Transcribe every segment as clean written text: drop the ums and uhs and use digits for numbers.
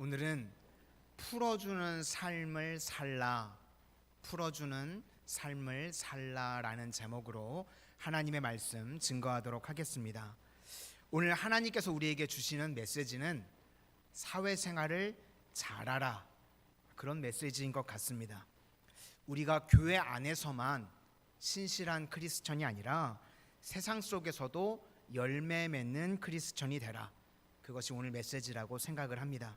오늘은 풀어주는 삶을 살라, 풀어주는 삶을 살라라는 제목으로 하나님의 말씀 증거하도록 하겠습니다. 오늘 하나님께서 우리에게 주시는 메시지는 사회생활을 잘하라, 그런 메시지인 것 같습니다. 우리가 교회 안에서만 신실한 크리스천이 아니라 세상 속에서도 열매 맺는 크리스천이 되라, 그것이 오늘 메시지라고 생각을 합니다.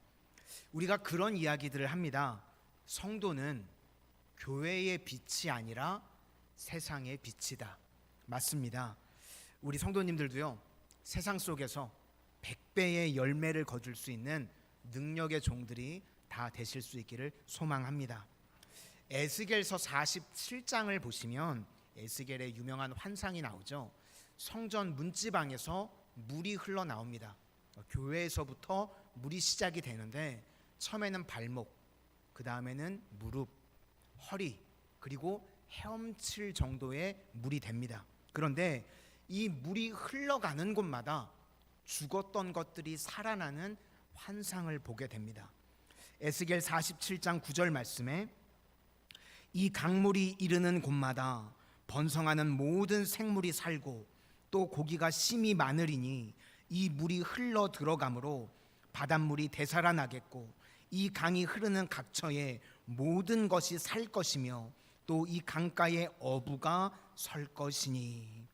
우리가 그런 이야기들을 합니다. 성도는 교회의 빛이 아니라 세상의 빛이다. 맞습니다. 우리 성도님들도요, 세상 속에서 100배의 열매를 거둘 수 있는 능력의 종들이 다 되실 수 있기를 소망합니다. 에스겔서 47장을 보시면 에스겔의 유명한 환상이 나오죠. 성전 문지방에서 물이 흘러나옵니다. 교회에서부터 물이 시작이 되는데 처음에는 발목, 그 다음에는 무릎, 허리, 그리고 헤엄칠 정도의 물이 됩니다. 그런데 이 물이 흘러가는 곳마다 죽었던 것들이 살아나는 환상을 보게 됩니다. 에스겔 47장 9절 말씀에 이 강물이 이르는 곳마다 번성하는 모든 생물이 살고 또 고기가 심이 많으리니 이 물이 흘러 들어가므로 바닷물이 되살아나겠고 이 강이 흐르는 각처에 모든 것이 살 것이며 또 이 강가에 어부가 설 것이니,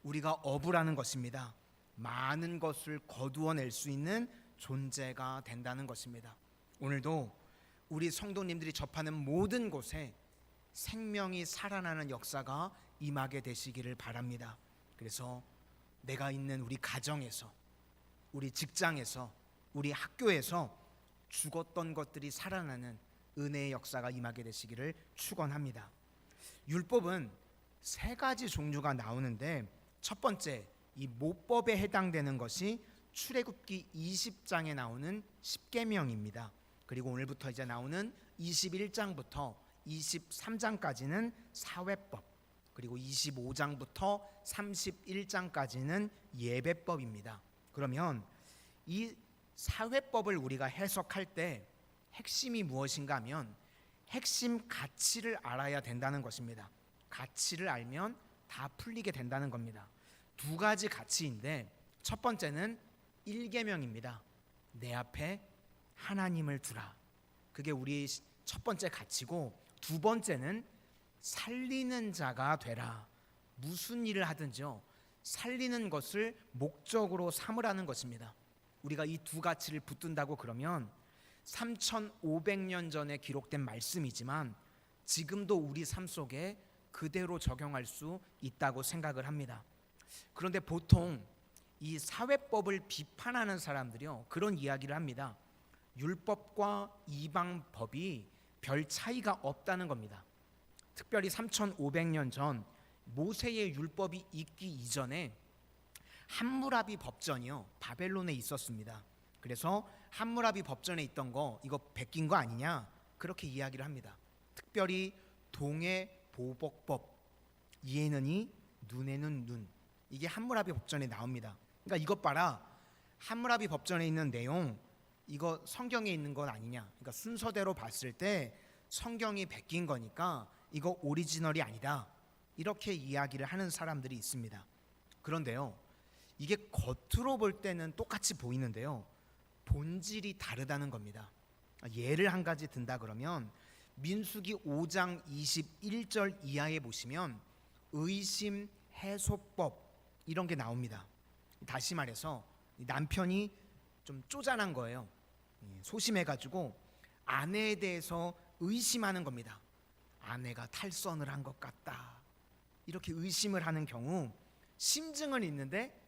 우리가 어부라는 것입니다. 많은 것을 거두어낼 수 있는 존재가 된다는 것입니다. 오늘도 우리 성도님들이 접하는 모든 곳에 생명이 살아나는 역사가 임하게 되시기를 바랍니다. 그래서 내가 있는 우리 가정에서, 우리 직장에서, 우리 학교에서 죽었던 것들이 살아나는 은혜의 역사가 임하게 되시기를 축원합니다. 율법은 세 가지 종류가 나오는데 첫 번째, 이 모법에 해당되는 것이 출애굽기 20장에 나오는 십계명입니다. 그리고 오늘부터 이제 나오는 21장부터 23장까지는 사회법, 그리고 25장부터 31장까지는 예배법입니다. 그러면 이 사회법을 우리가 해석할 때 핵심이 무엇인가 하면 핵심 가치를 알아야 된다는 것입니다. 가치를 알면 다 풀리게 된다는 겁니다. 두 가지 가치인데 첫 번째는 1계명입니다. 내 앞에 하나님을 두라. 그게 우리 첫 번째 가치고, 두 번째는 살리는 자가 되라. 무슨 일을 하든지요, 살리는 것을 목적으로 삼으라는 것입니다. 우리가 이 두 가치를 붙든다고 그러면 3500년 전에 기록된 말씀이지만 지금도 우리 삶 속에 그대로 적용할 수 있다고 생각을 합니다. 그런데 보통 이 사회법을 비판하는 사람들이요, 그런 이야기를 합니다. 율법과 이방법이 별 차이가 없다는 겁니다. 특별히 3500년 전 모세의 율법이 있기 이전에 함무라비 법전이요, 바벨론에 있었습니다. 그래서 함무라비 법전에 있던 거 이거 베낀 거 아니냐, 그렇게 이야기를 합니다. 특별히 동해 보복법, 이에는 이, 눈에는 눈, 이게 함무라비 법전에 나옵니다. 그러니까 이것 봐라, 함무라비 법전에 있는 내용 이거 성경에 있는 건 아니냐, 그러니까 순서대로 봤을 때 성경이 베낀 거니까 이거 오리지널이 아니다, 이렇게 이야기를 하는 사람들이 있습니다. 그런데요, 이게 겉으로 볼 때는 똑같이 보이는데요, 본질이 다르다는 겁니다. 예를 한 가지 든다 그러면 민수기 5장 21절 이하에 보시면 의심 해소법, 이런 게 나옵니다. 다시 말해서 남편이 좀 쪼잔한 거예요. 소심해가지고 아내에 대해서 의심하는 겁니다. 아내가 탈선을 한 것 같다, 이렇게 의심을 하는 경우 심증은 있는데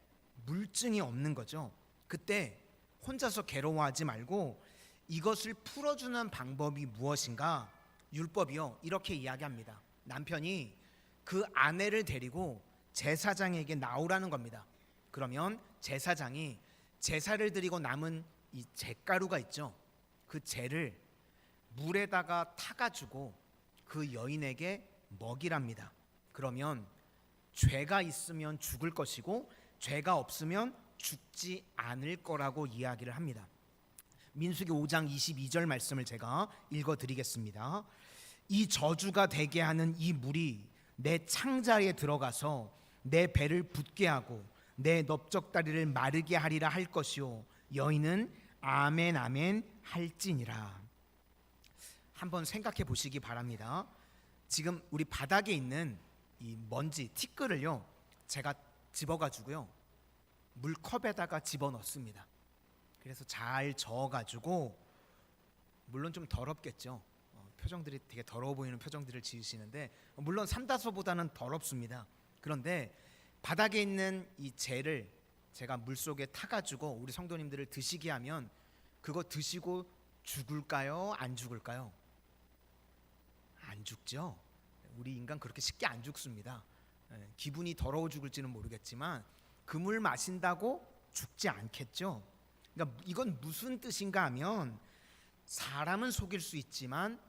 물증이 없는 거죠. 그때 혼자서 괴로워하지 말고 이것을 풀어주는 방법이 무엇인가, 율법이요, 이렇게 이야기합니다. 남편이 그 아내를 데리고 제사장에게 나오라는 겁니다. 그러면 제사장이 제사를 드리고 남은 이 잿가루가 있죠, 그 잿을 물에다가 타가지고 그 여인에게 먹이랍니다. 그러면 죄가 있으면 죽을 것이고 죄가 없으면 죽지 않을 거라고 이야기를 합니다. 민수기 5장 22절 말씀을 제가 읽어드리겠습니다. 이 저주가 되게 하는 이 물이 내 창자에 들어가서 내 배를 붓게 하고 내 넓적다리를 마르게 하리라 할 것이요 여인은 아멘 아멘 할지니라. 한번 생각해 보시기 바랍니다. 지금 우리 바닥에 있는 이 먼지 티끌을요 제가 집어가지고요 물컵에다가 집어넣습니다. 그래서 잘 저어가지고, 물론 좀 더럽겠죠. 표정들이 되게 더러워 보이는 표정들을 지으시는데 물론 삼다소보다는 더럽습니다. 그런데 바닥에 있는 이 재를 제가 물속에 타가지고 우리 성도님들을 드시게 하면 그거 드시고 죽을까요? 안 죽을까요? 안 죽죠. 우리 인간 그렇게 쉽게 안 죽습니다. 기분이 더러워 죽을지는 모르겠지만 그 물 마신다고 죽지 않겠죠. 그러니까 이건 무슨 뜻인가 하면 사람은 속일 수 있지만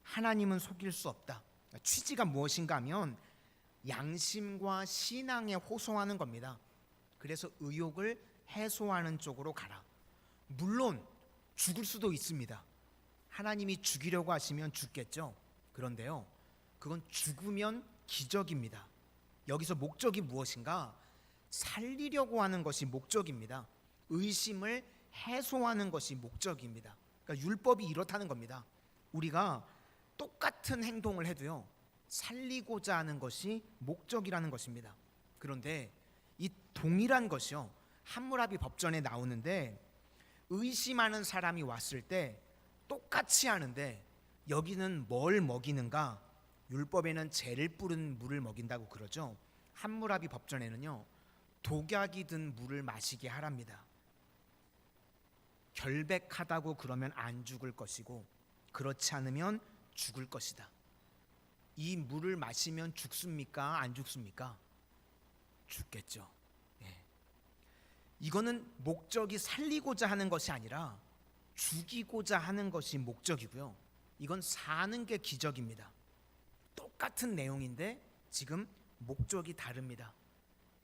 하나님은 속일 수 없다. 취지가 무엇인가 하면 양심과 신앙에 호소하는 겁니다. 그래서 의욕을 해소하는 쪽으로 가라. 물론 죽을 수도 있습니다. 하나님이 죽이려고 하시면 죽겠죠. 그런데요, 그건 죽으면 기적입니다. 여기서 목적이 무엇인가? 살리려고 하는 것이 목적입니다. 의심을 해소하는 것이 목적입니다. 그러니까 율법이 이렇다는 겁니다. 우리가 똑같은 행동을 해도요 살리고자 하는 것이 목적이라는 것입니다. 그런데 이 동일한 것이요 함무라비 법전에 나오는데, 의심하는 사람이 왔을 때 똑같이 하는데 여기는 뭘 먹이는가? 율법에는 재를 뿌른 물을 먹인다고 그러죠. 함무라비 법전에는요 독약이 든 물을 마시게 하랍니다. 결백하다고 그러면 안 죽을 것이고 그렇지 않으면 죽을 것이다. 이 물을 마시면 죽습니까? 안 죽습니까? 죽겠죠. 네. 이거는 목적이 살리고자 하는 것이 아니라 죽이고자 하는 것이 목적이고요. 이건 사는 게 기적입니다. 똑같은 내용인데 지금 목적이 다릅니다.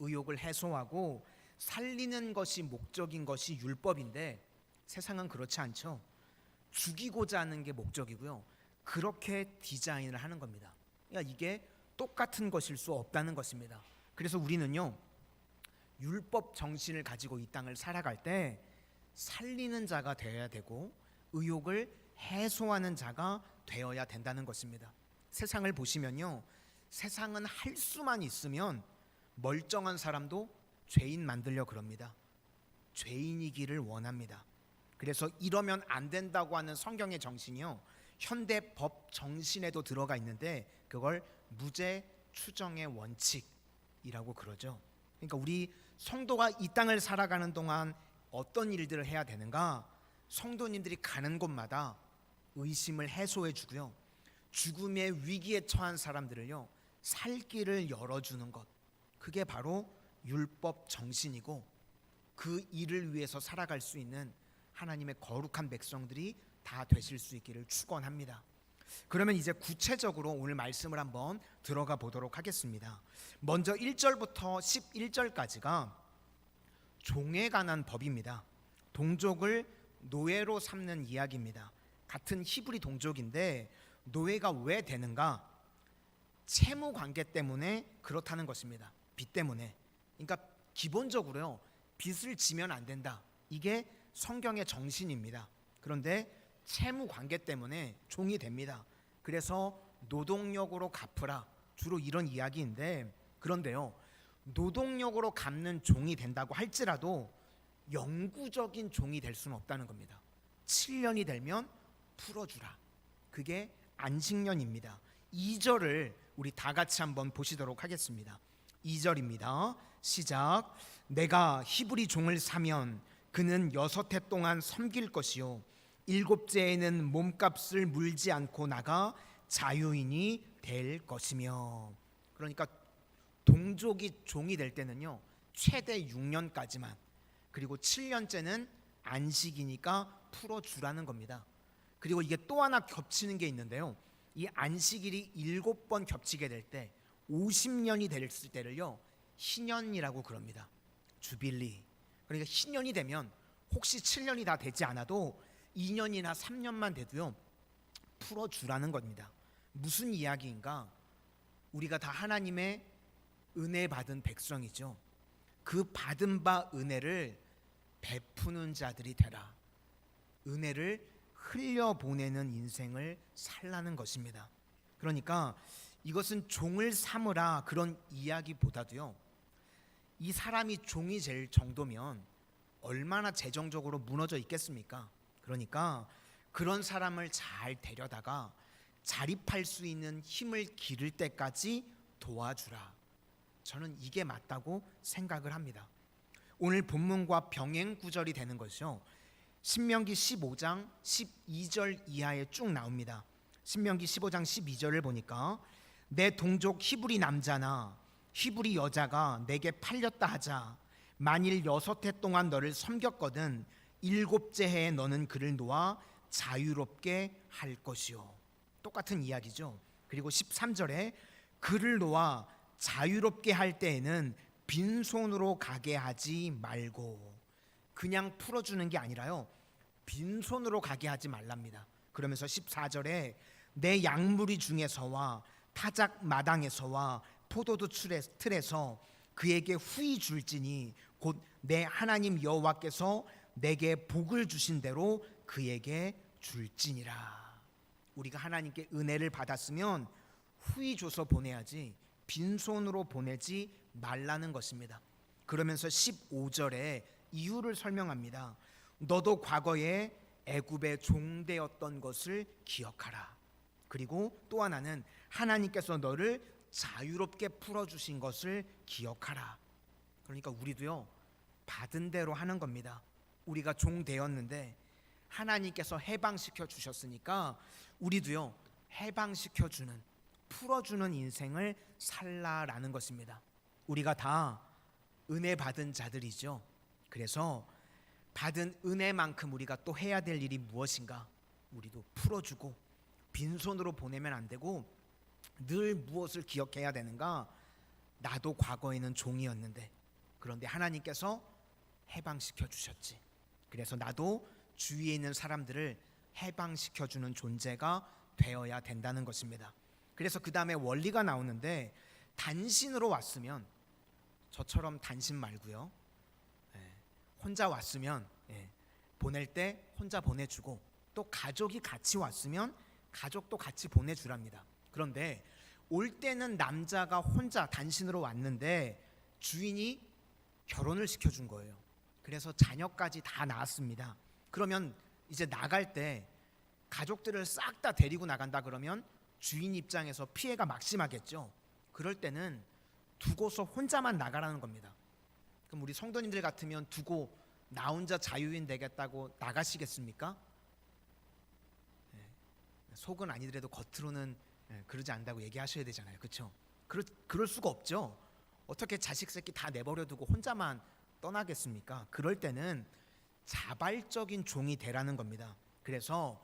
의욕을 해소하고 살리는 것이 목적인 것이 율법인데 세상은 그렇지 않죠. 죽이고자 하는 게 목적이고요. 그렇게 디자인을 하는 겁니다. 그러니까 이게 똑같은 것일 수 없다는 것입니다. 그래서 우리는요 율법 정신을 가지고 이 땅을 살아갈 때 살리는 자가 되어야 되고 의욕을 해소하는 자가 되어야 된다는 것입니다. 세상을 보시면요 세상은 할 수만 있으면 멀쩡한 사람도 죄인 만들려 그럽니다. 죄인이기를 원합니다. 그래서 이러면 안 된다고 하는 성경의 정신이요 현대 법 정신에도 들어가 있는데 그걸 무죄 추정의 원칙이라고 그러죠. 그러니까 우리 성도가 이 땅을 살아가는 동안 어떤 일들을 해야 되는가? 성도님들이 가는 곳마다 의심을 해소해 주고요 죽음의 위기에 처한 사람들을요 살 길을 열어주는 것, 그게 바로 율법 정신이고 그 일을 위해서 살아갈 수 있는 하나님의 거룩한 백성들이 다 되실 수 있기를 축원합니다. 그러면 이제 구체적으로 오늘 말씀을 한번 들어가 보도록 하겠습니다. 먼저 1절부터 11절까지가 종에 관한 법입니다. 동족을 노예로 삼는 이야기입니다. 같은 히브리 동족인데 노예가 왜 되는가? 채무 관계 때문에 그렇다는 것입니다. 빚 때문에. 그러니까 기본적으로요 빚을 지면 안 된다. 이게 성경의 정신입니다. 그런데 채무 관계 때문에 종이 됩니다. 그래서 노동력으로 갚으라, 주로 이런 이야기인데, 그런데요 노동력으로 갚는 종이 된다고 할지라도 영구적인 종이 될 수는 없다는 겁니다. 7년이 되면 풀어주라. 그게 안식년입니다. 2절을 우리 다 같이 한번 보시도록 하겠습니다. 2절입니다. 시작. 내가 히브리 종을 사면 그는 6해 동안 섬길 것이요 7째에는 몸값을 물지 않고 나가 자유인이 될 것이며. 그러니까 동족이 종이 될 때는요 최대 6년까지만, 그리고 7년째는 안식이니까 풀어주라는 겁니다. 그리고 이게 또 하나 겹치는 게 있는데요 이 안식일이 7번 겹치게 될 때 50년이 됐을 때를요 희년이라고 그럽니다. 주빌리. 그러니까 희년이 되면 혹시 7년이 다 되지 않아도 2년이나 3년만 돼도요 풀어주라는 겁니다. 무슨 이야기인가? 우리가 다 하나님의 은혜 받은 백성이죠. 그 받은 바 은혜를 베푸는 자들이 되라. 은혜를 흘려보내는 인생을 살라는 것입니다. 그러니까 이것은 종을 삼으라 그런 이야기보다도요, 이 사람이 종이 될 정도면 얼마나 재정적으로 무너져 있겠습니까? 그러니까 그런 사람을 잘 데려다가 자립할 수 있는 힘을 기를 때까지 도와주라. 저는 이게 맞다고 생각을 합니다. 오늘 본문과 병행 구절이 되는 것이요, 신명기 15장 12절 이하에 쭉 나옵니다. 신명기 15장 12절을 보니까 내 동족 히브리 남자나 히브리 여자가 내게 팔렸다 하자. 만일 6해 동안 너를 섬겼거든 7째 해에 너는 그를 놓아 자유롭게 할 것이요. 똑같은 이야기죠. 그리고 13절에 그를 놓아 자유롭게 할 때에는 빈손으로 가게 하지 말고, 그냥 풀어주는 게 아니라요, 빈손으로 가게 하지 말랍니다. 그러면서 14절에 내 양무리 중에서와 타작 마당에서와 포도주 틀에서 그에게 후히 줄지니 곧 내 하나님 여호와께서 내게 복을 주신 대로 그에게 줄지니라. 우리가 하나님께 은혜를 받았으면 후히 줘서 보내야지 빈손으로 보내지 말라는 것입니다. 그러면서 15절에 이유를 설명합니다. 너도 과거에 애굽의 종되었던 것을 기억하라. 그리고 또 하나는 하나님께서 너를 자유롭게 풀어주신 것을 기억하라. 그러니까 우리도요 받은 대로 하는 겁니다. 우리가 종 되었는데 하나님께서 해방시켜 주셨으니까 우리도요 해방시켜 주는, 풀어주는 인생을 살라라는 것입니다. 우리가 다 은혜 받은 자들이죠. 그래서 받은 은혜만큼 우리가 또 해야 될 일이 무엇인가? 우리도 풀어주고 빈손으로 보내면 안 되고 늘 무엇을 기억해야 되는가? 나도 과거에는 종이었는데 그런데 하나님께서 해방시켜 주셨지. 그래서 나도 주위에 있는 사람들을 해방시켜 주는 존재가 되어야 된다는 것입니다. 그래서 그 다음에 원리가 나오는데, 단신으로 왔으면 저처럼 단신 말고요, 혼자 왔으면 보낼 때 혼자 보내주고, 또 가족이 같이 왔으면 가족도 같이 보내주랍니다. 그런데 올 때는 남자가 혼자 단신으로 왔는데 주인이 결혼을 시켜준 거예요. 그래서 자녀까지 다 낳았습니다. 그러면 이제 나갈 때 가족들을 싹 다 데리고 나간다 그러면 주인 입장에서 피해가 막심하겠죠. 그럴 때는 두고서 혼자만 나가라는 겁니다. 그럼 우리 성도님들 같으면 두고 나 혼자 자유인 되겠다고 나가시겠습니까? 속은 아니더라도 겉으로는 그러지 않는다고 얘기하셔야 되잖아요. 그렇죠? 그럴 수가 없죠. 어떻게 자식 새끼 다 내버려두고 혼자만 떠나겠습니까? 그럴 때는 자발적인 종이 되라는 겁니다. 그래서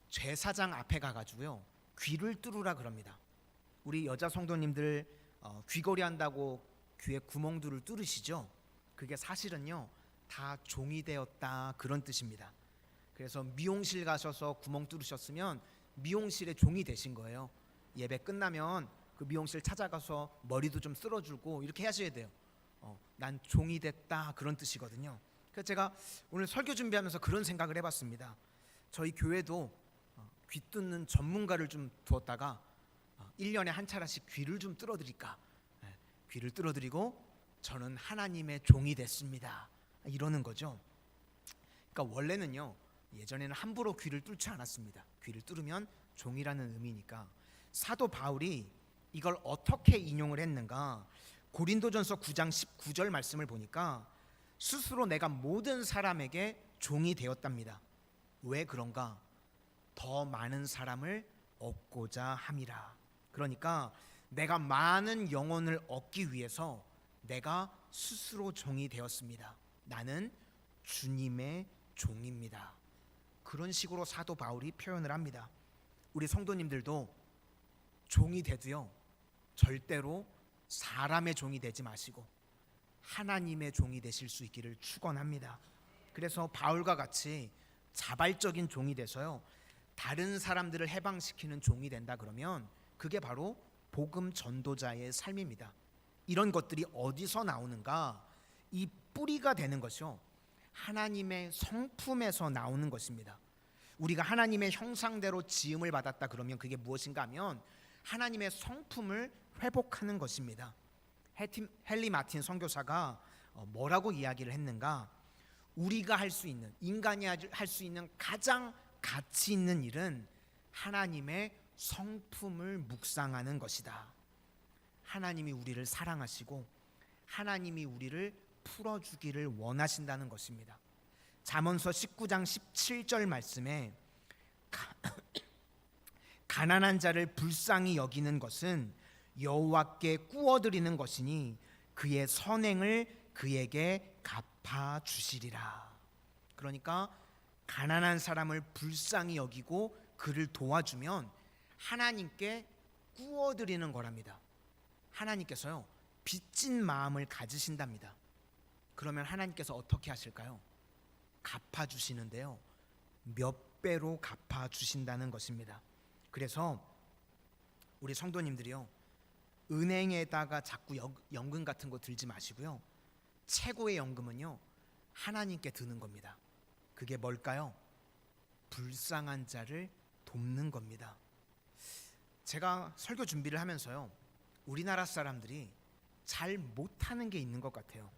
제사장 앞에 가가지고요 귀를 뚫으라 그럽니다. 우리 여자 성도님들 귀걸이 한다고 귀에 구멍들을 뚫으시죠? 그게 사실은요 다 종이 되었다 그런 뜻입니다. 그래서 미용실 가셔서 구멍 뚫으셨으면 미용실의 종이 되신 거예요. 예배 끝나면 그 미용실 찾아가서 머리도 좀 쓸어주고 이렇게 하셔야 돼요. 난 종이 됐다 그런 뜻이거든요. 그래서 제가 오늘 설교 준비하면서 그런 생각을 해봤습니다. 저희 교회도 귀 뚫는 전문가를 좀 두었다가 1년에 한 차례씩 귀를 좀 뚫어드릴까. 귀를 뚫어드리고 저는 하나님의 종이 됐습니다 이러는 거죠. 그러니까 원래는요 예전에는 함부로 귀를 뚫지 않았습니다. 귀를 뚫으면 종이라는 의미니까. 사도 바울이 이걸 어떻게 인용을 했는가? 고린도전서 9장 19절 말씀을 보니까 스스로 내가 모든 사람에게 종이 되었답니다. 왜 그런가? 더 많은 사람을 얻고자 함이라. 그러니까 내가 많은 영혼을 얻기 위해서 내가 스스로 종이 되었습니다. 나는 주님의 종입니다. 그런 식으로 사도 바울이 표현을 합니다. 우리 성도님들도 종이 돼도요 절대로 사람의 종이 되지 마시고 하나님의 종이 되실 수 있기를 축원합니다. 그래서 바울과 같이 자발적인 종이 돼서요, 다른 사람들을 해방시키는 종이 된다 그러면 그게 바로 복음 전도자의 삶입니다. 이런 것들이 어디서 나오는가? 이 뿌리가 되는 것이요, 하나님의 성품에서 나오는 것입니다. 우리가 하나님의 형상대로 지음을 받았다 그러면 그게 무엇인가 하면 하나님의 성품을 회복하는 것입니다. 헨리 마틴 선교사가 뭐라고 이야기를 했는가? 우리가 할 수 있는, 인간이 할 수 있는 가장 가치 있는 일은 하나님의 성품을 묵상하는 것이다. 하나님이 우리를 사랑하시고 하나님이 우리를 풀어주기를 원하신다는 것입니다. 잠언서 19장 17절 말씀에 가난한 자를 불쌍히 여기는 것은 여호와께 꾸어드리는 것이니 그의 선행을 그에게 갚아 주시리라. 그러니까 가난한 사람을 불쌍히 여기고 그를 도와주면 하나님께 꾸어드리는 거랍니다. 하나님께서요, 빚진 마음을 가지신답니다. 그러면 하나님께서 어떻게 하실까요? 갚아주시는데요, 몇 배로 갚아주신다는 것입니다. 그래서 우리 성도님들이요, 은행에다가 자꾸 연금 같은 거 들지 마시고요, 최고의 연금은요, 하나님께 드는 겁니다. 그게 뭘까요? 불쌍한 자를 돕는 겁니다. 제가 설교 준비를 하면서요, 우리나라 사람들이 잘 못하는 게 있는 것 같아요.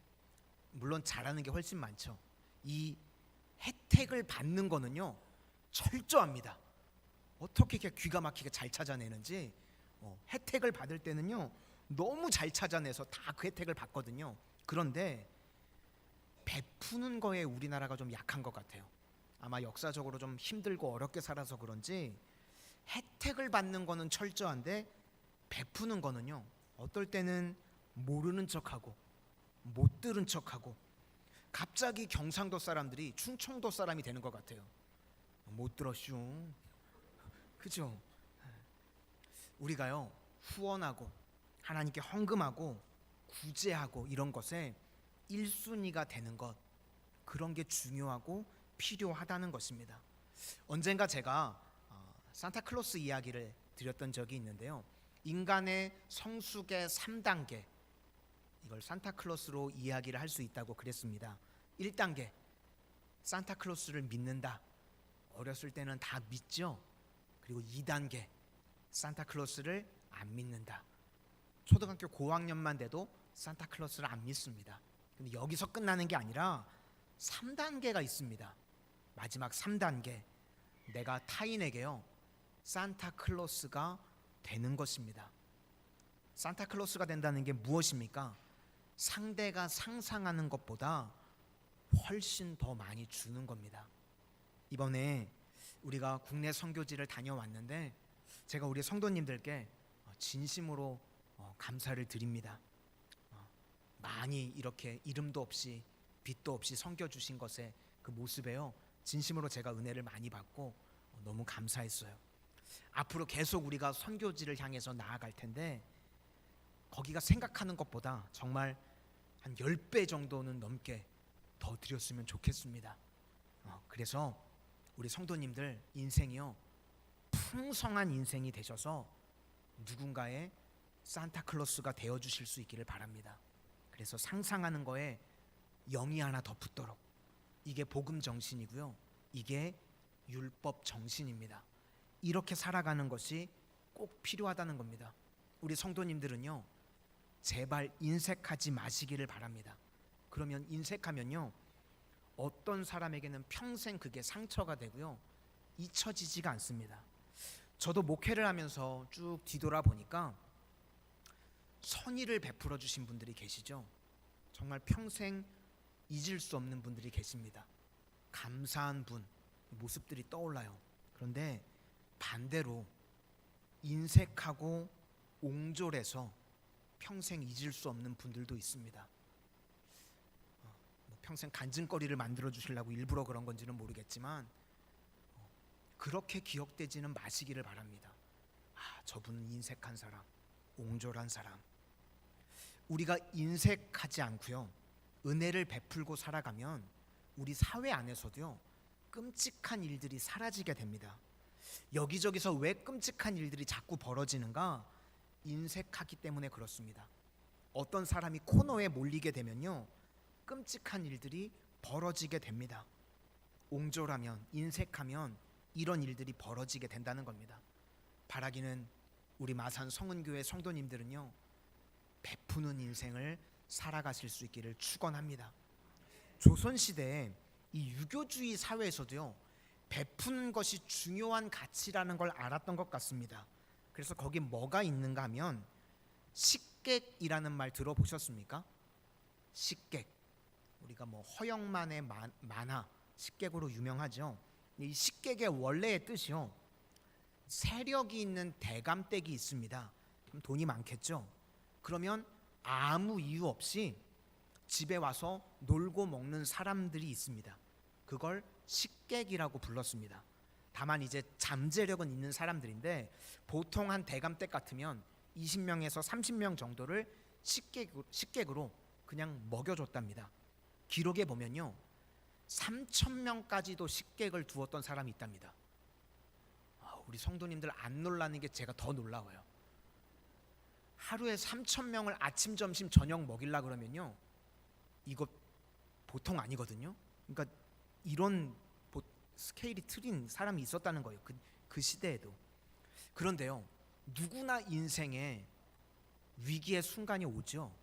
물론 잘하는 게 훨씬 많죠. 이 혜택을 받는 거는요, 철저합니다. 어떻게 이렇게 귀가 막히게 잘 찾아내는지, 혜택을 받을 때는요 너무 잘 찾아내서 다 그 혜택을 받거든요. 그런데 베푸는 거에 우리나라가 좀 약한 것 같아요. 아마 역사적으로 좀 힘들고 어렵게 살아서 그런지 혜택을 받는 거는 철저한데 베푸는 거는요, 어떨 때는 모르는 척하고 못 들은 척하고 갑자기 경상도 사람들이 충청도 사람이 되는 것 같아요. 못 들었슈. 그죠? 우리가요, 후원하고 하나님께 헌금하고 구제하고 이런 것에 1순위가 되는 것, 그런 게 중요하고 필요하다는 것입니다. 언젠가 제가 산타클로스 이야기를 드렸던 적이 있는데요, 인간의 성숙의 3단계, 이걸 산타클로스로 이야기를 할 수 있다고 그랬습니다. 1단계, 산타클로스를 믿는다. 어렸을 때는 다 믿죠. 그리고 2단계, 산타클로스를 안 믿는다. 초등학교 고학년만 돼도 산타클로스를 안 믿습니다. 근데 여기서 끝나는 게 아니라 3단계가 있습니다. 마지막 3단계, 내가 타인에게요 산타클로스가 되는 것입니다. 산타클로스가 된다는 게 무엇입니까? 상대가 상상하는 것보다 훨씬 더 많이 주는 겁니다. 이번에 우리가 국내 선교지를 다녀왔는데 제가 우리 성도님들께 진심으로 감사를 드립니다. 많이 이렇게 이름도 없이 빛도 없이 섬겨주신 것에 그 모습에요, 진심으로 제가 은혜를 많이 받고 너무 감사했어요. 앞으로 계속 우리가 선교지를 향해서 나아갈 텐데 거기가 생각하는 것보다 정말 한 10배 정도는 넘게 더 드렸으면 좋겠습니다. 그래서 우리 성도님들 인생이요, 풍성한 인생이 되셔서 누군가의 산타클로스가 되어주실 수 있기를 바랍니다. 그래서 상상하는 거에 0이 하나 더 붙도록, 이게 복음 정신이고요, 이게 율법 정신입니다. 이렇게 살아가는 것이 꼭 필요하다는 겁니다. 우리 성도님들은요, 제발 인색하지 마시기를 바랍니다. 그러면 인색하면요, 어떤 사람에게는 평생 그게 상처가 되고요, 잊혀지지가 않습니다. 저도 목회를 하면서 쭉 뒤돌아보니까 선의를 베풀어 주신 분들이 계시죠. 정말 평생 잊을 수 없는 분들이 계십니다. 감사한 분 모습들이 떠올라요. 그런데 반대로 인색하고 옹졸해서 평생 잊을 수 없는 분들도 있습니다. 평생 간증거리를 만들어 주시려고 일부러 그런 건지는 모르겠지만 그렇게 기억되지는 마시기를 바랍니다. 저분은 인색한 사람, 옹졸한 사람. 우리가 인색하지 않고요, 은혜를 베풀고 살아가면 우리 사회 안에서도요, 끔찍한 일들이 사라지게 됩니다. 여기저기서 왜 끔찍한 일들이 자꾸 벌어지는가? 인색하기 때문에 그렇습니다. 어떤 사람이 코너에 몰리게 되면요, 끔찍한 일들이 벌어지게 됩니다. 옹졸하면, 인색하면 이런 일들이 벌어지게 된다는 겁니다. 바라기는 우리 마산 성은교회 성도님들은요, 베푸는 인생을 살아가실 수 있기를 축원합니다. 조선시대에 이 유교주의 사회에서도요, 베푸는 것이 중요한 가치라는 걸 알았던 것 같습니다. 그래서 거기 뭐가 있는가 하면 식객이라는 말 들어보셨습니까? 식객. 우리가 뭐 허영만의 만화 식객으로 유명하죠. 이 식객의 원래의 뜻이요, 세력이 있는 대감댁이 있습니다. 그럼 돈이 많겠죠. 그러면 아무 이유 없이 집에 와서 놀고 먹는 사람들이 있습니다. 그걸 식객이라고 불렀습니다. 다만 이제 잠재력은 있는 사람들인데 보통 한 대감댁 같으면 20명에서 30명 정도를 식객으로 그냥 먹여줬답니다. 기록에 보면요, 3,000명까지도 식객을 두었던 사람이 있답니다. 우리 성도님들 안 놀라는 게 제가 더 놀라워요. 하루에 3,000명을 아침, 점심, 저녁 먹이려 그러면요, 이거 보통 아니거든요. 그러니까 이런 스케일이 틀린 사람이 있었다는 거예요. 그 시대에도. 그런데요, 누구나 인생에 위기의 순간이 오죠.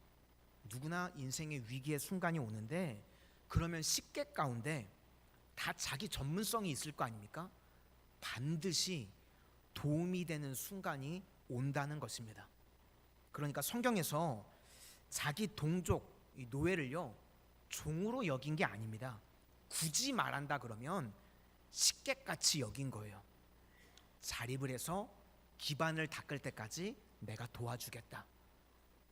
누구나 인생의 위기의 순간이 오는데, 그러면 식객 가운데 다 자기 전문성이 있을 거 아닙니까? 반드시 도움이 되는 순간이 온다는 것입니다. 그러니까 성경에서 자기 동족, 이 노예를요, 종으로 여긴 게 아닙니다. 굳이 말한다 그러면 식객같이 여긴 거예요. 자립을 해서 기반을 닦을 때까지 내가 도와주겠다.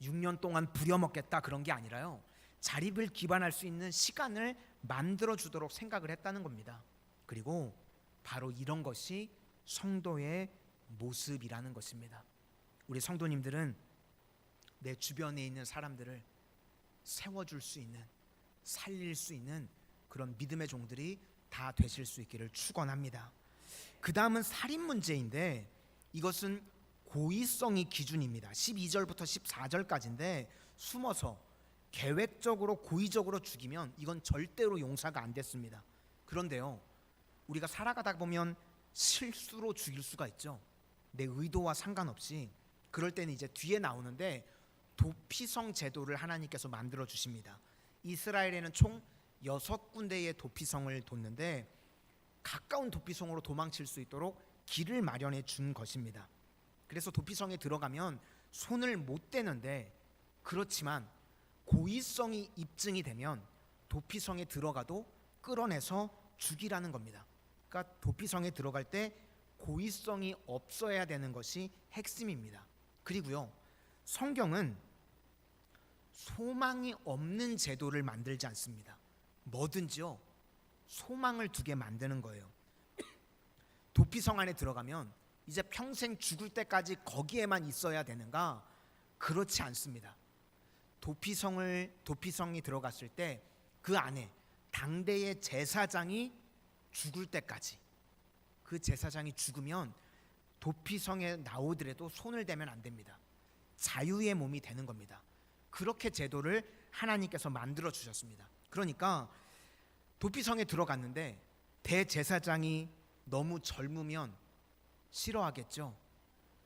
6년 동안 부려먹겠다, 그런 게 아니라요, 자립을 기반할 수 있는 시간을 만들어 주도록 생각을 했다는 겁니다. 그리고 바로 이런 것이 성도의 모습이라는 것입니다. 우리 성도님들은 내 주변에 있는 사람들을 세워줄 수 있는, 살릴 수 있는 그런 믿음의 종들이 다 되실 수 있기를 축원합니다. 그 다음은 살인 문제인데, 이것은 고의성이 기준입니다. 12절부터 14절까지인데 숨어서 계획적으로 고의적으로 죽이면 이건 절대로 용서가 안 됐습니다. 그런데요, 우리가 살아가다 보면 실수로 죽일 수가 있죠. 내 의도와 상관없이. 그럴 때는 이제 뒤에 나오는데 도피성 제도를 하나님께서 만들어 주십니다. 이스라엘에는 총 6군데의 도피성을 뒀는데 가까운 도피성으로 도망칠 수 있도록 길을 마련해 준 것입니다. 그래서 도피성에 들어가면 손을 못 대는데, 그렇지만 고의성이 입증이 되면 도피성에 들어가도 끌어내서 죽이라는 겁니다. 그러니까 도피성에 들어갈 때 고의성이 없어야 되는 것이 핵심입니다. 그리고요, 성경은 소망이 없는 제도를 만들지 않습니다. 뭐든지요, 소망을 두게 만드는 거예요. 도피성 안에 들어가면 이제 평생 죽을 때까지 거기에만 있어야 되는가? 그렇지 않습니다. 도피성이 들어갔을 때 그 안에 당대의 제사장이 죽을 때까지, 그 제사장이 죽으면 도피성에 나오더라도 손을 대면 안 됩니다. 자유의 몸이 되는 겁니다. 그렇게 제도를 하나님께서 만들어 주셨습니다. 그러니까 도피성에 들어갔는데 대제사장이 너무 젊으면 싫어하겠죠.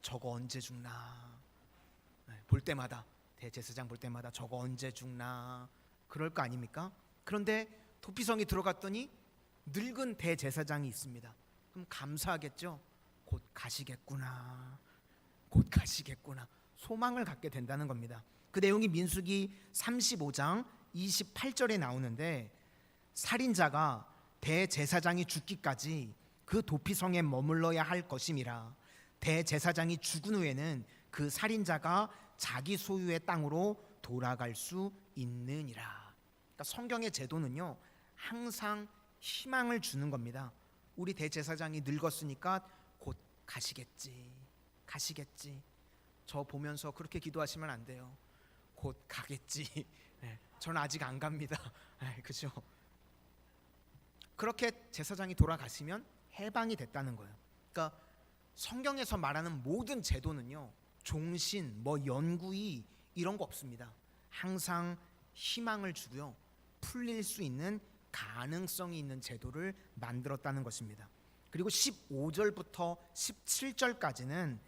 저거 언제 죽나, 볼 때마다, 대제사장 볼 때마다 저거 언제 죽나 그럴 거 아닙니까? 그런데 도피성에 들어갔더니 늙은 대제사장이 있습니다. 그럼 감사하겠죠. 곧 가시겠구나, 곧 가시겠구나, 소망을 갖게 된다는 겁니다. 그 내용이 민수기 35장 28절에 나오는데, 살인자가 대제사장이 죽기까지 그 도피성에 머물러야 할 것임이라. 대제사장이 죽은 후에는 그 살인자가 자기 소유의 땅으로 돌아갈 수 있느니라. 그러니까 성경의 제도는요, 항상 희망을 주는 겁니다. 우리 대제사장이 늙었으니까 곧 가시겠지, 가시겠지. 저 보면서 그렇게 기도하시면 안 돼요. 곧 가겠지. 저는 아직 안 갑니다. 그죠? 그렇게 제사장이 돌아가시면 해방이 됐다는 거예요. 그러니까 성경에서 말하는 모든 제도는요, 종신, 연구이 이런 거 없습니다. 항상 희망을 주고요, 풀릴 수 있는 가능성이 있는 제도를 만들었다는 것입니다. 그리고 15절부터 17절까지는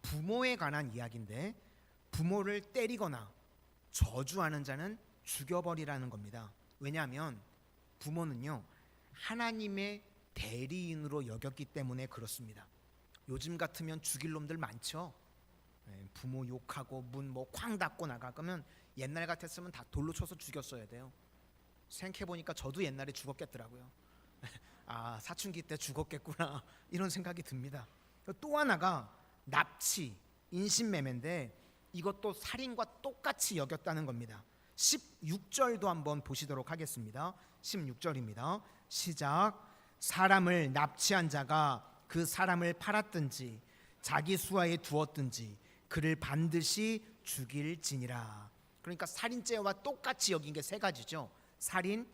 부모에 관한 이야기인데, 부모를 때리거나 저주하는 자는 죽여버리라는 겁니다. 왜냐하면 부모는요, 하나님의 대리인으로 여겼기 때문에 그렇습니다. 요즘 같으면 죽일 놈들 많죠. 부모 욕하고 문 쾅 닫고 나가. 그러면 옛날 같았으면 다 돌로 쳐서 죽였어야 돼요. 생각해보니까 저도 옛날에 죽었겠더라고요. 아, 사춘기 때 죽었겠구나 이런 생각이 듭니다. 또 하나가 납치, 인신매매인데 이것도 살인과 똑같이 여겼다는 겁니다. 16절도 한번 보시도록 하겠습니다. 16절입니다. 시작. 사람을 납치한 자가 그 사람을 팔았든지 자기 수하에 두었든지 그를 반드시 죽일지니라. 그러니까 살인죄와 똑같이 여긴 게 세 가지죠. 살인,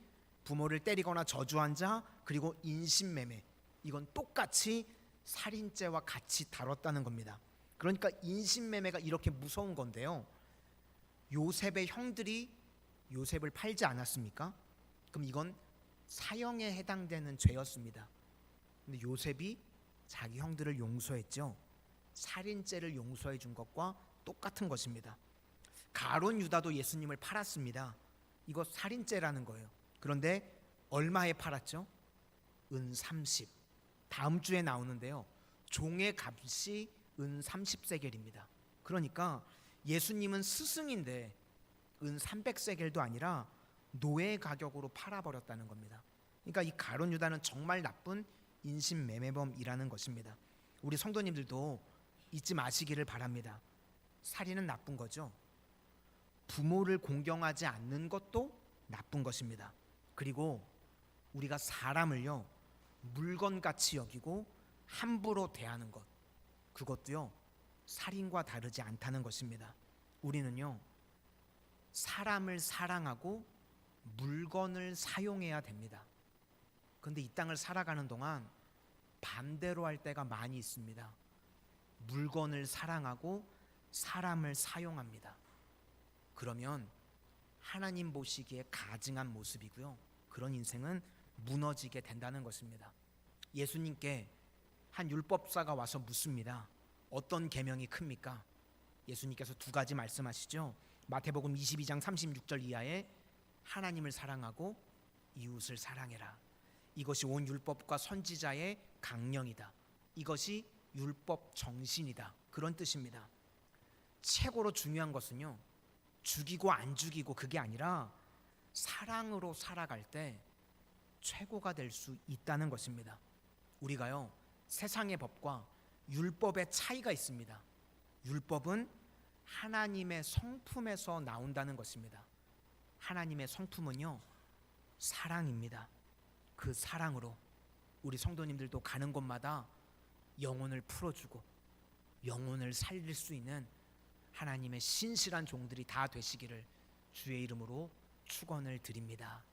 부모를 때리거나 저주한 자, 그리고 인신매매. 이건 똑같이 살인죄와 같이 다뤘다는 겁니다. 그러니까 인신매매가 이렇게 무서운 건데요, 요셉의 형들이 요셉을 팔지 않았습니까? 그럼 이건 사형에 해당되는 죄였습니다. 근데 요셉이 자기 형들을 용서했죠. 살인죄를 용서해 준 것과 똑같은 것입니다. 가룟 유다도 예수님을 팔았습니다. 이거 살인죄라는 거예요. 그런데 얼마에 팔았죠? 은 30. 다음 주에 나오는데요, 종의 값이 은 30세겔입니다. 그러니까 예수님은 스승인데 은 300세겔도 아니라 노예 가격으로 팔아버렸다는 겁니다. 그러니까 이 가룟 유다는 정말 나쁜 인신매매범이라는 것입니다. 우리 성도님들도 잊지 마시기를 바랍니다. 살인은 나쁜 거죠. 부모를 공경하지 않는 것도 나쁜 것입니다. 그리고 우리가 사람을요, 물건같이 여기고 함부로 대하는 것, 그것도요, 살인과 다르지 않다는 것입니다. 우리는요, 사람을 사랑하고 물건을 사용해야 됩니다. 그런데 이 땅을 살아가는 동안 반대로 할 때가 많이 있습니다. 물건을 사랑하고 사람을 사용합니다. 그러면 하나님 보시기에 가증한 모습이고요, 그런 인생은 무너지게 된다는 것입니다. 예수님께 한 율법사가 와서 묻습니다. 어떤 계명이 큽니까? 예수님께서 두 가지 말씀하시죠. 마태복음 22장 36절 이하에 하나님을 사랑하고 이웃을 사랑해라. 이것이 온 율법과 선지자의 강령이다. 이것이 율법 정신이다. 그런 뜻입니다. 최고로 중요한 것은요, 죽이고 안 죽이고 그게 아니라 사랑으로 살아갈 때 최고가 될 수 있다는 것입니다. 우리가요, 세상의 법과 율법의 차이가 있습니다. 율법은 하나님의 성품에서 나온다는 것입니다. 하나님의 성품은요, 사랑입니다. 그 사랑으로 우리 성도님들도 가는 곳마다 영혼을 풀어주고 영혼을 살릴 수 있는 하나님의 신실한 종들이 다 되시기를 주의 이름으로 축원을 드립니다.